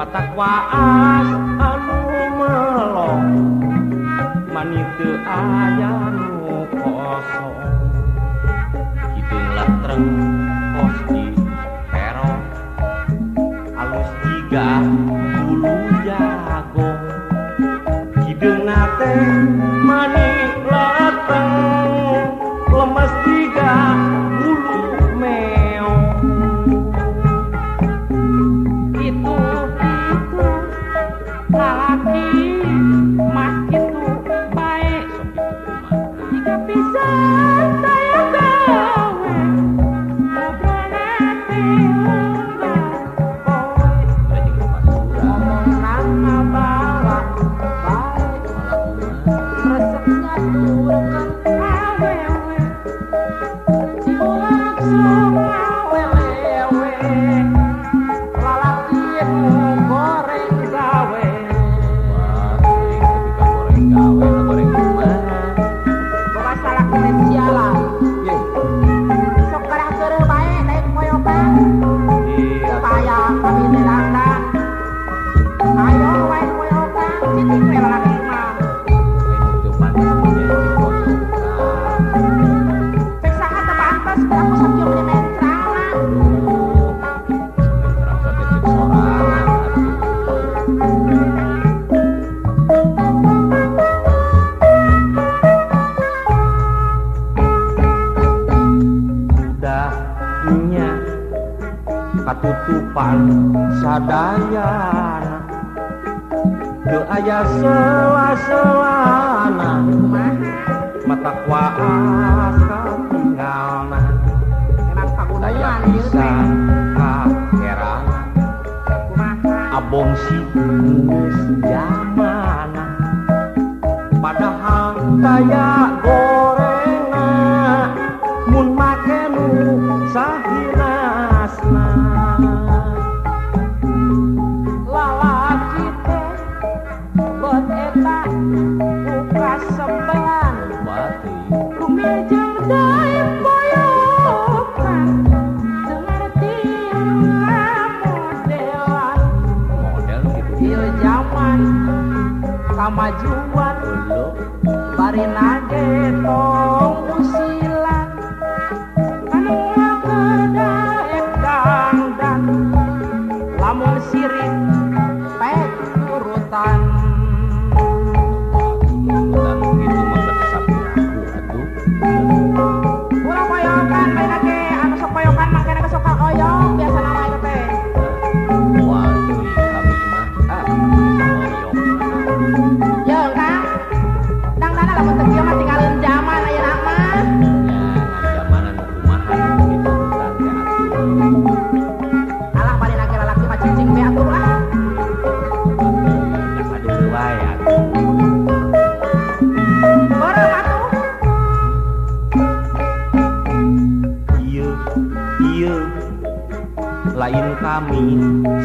matak waas anu melong mani teu aya nu kosong hideung latreng pos di peron alus jiga bulu jagong hideungna teh mani latreng lemes jiga bulu meong lalaki mah itu baik jika bisa saya gawe ngobrolati ngomong nama bawa baik resepnya turun awewe diulang semua welewe lalaki goreng gawe goreng gimana? Boga salah sialan. Sok karang keureuh bae daek koyokan. Supaya kami dilanggan. Ayo wae koyokan, citing we lalaki mah. Itu pantasnya dikoyokan. Cek saha teu pantas aku sakieu meni mentrangna. Mentrang teh cek sorangan atuh. Katutupan sadayana teu aya sela-selana mata waas katinggalna emang pagunungan pisan kaherana abong si geus jamana padahal daya gorengna mun make nu sahinasna lalaki teh buat eta buka sembelan rumijeng daim koyokan dengarti modelan model gitu ieu zaman kamajuan bari nage tong usilan anu kedaek dangdan lamun sirik pek urutan dan itu mah berdasar aku atuh ulah koyokan bae lage anu sok koyokan mangke na sok koyok biasa nama eta teh wah deui kami mah koyok jeung Kang dangdana lamun teu kieu mah tinggalin zaman ayeuna mah ya ngajamanan kumahan gitu dan teh atuh alah bari lagi lalaki mah cicing we atuh lah kasadeuleu wae atuh bareng atuh ieu lain kami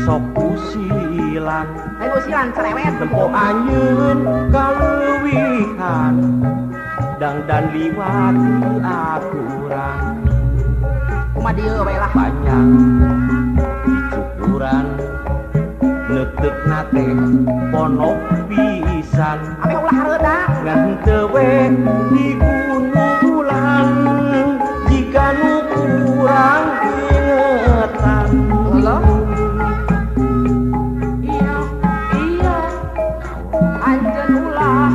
sok usilan usilan cerewet tempo anjeun kaleuwihan dangdan liwati aturan kumaha dieu bae lah panjang dicukuran neuteukna teh ponok pisan ame ulah hareudak ngan teu we digunulan jika nu kurang ingetan halo iya anjeun ulah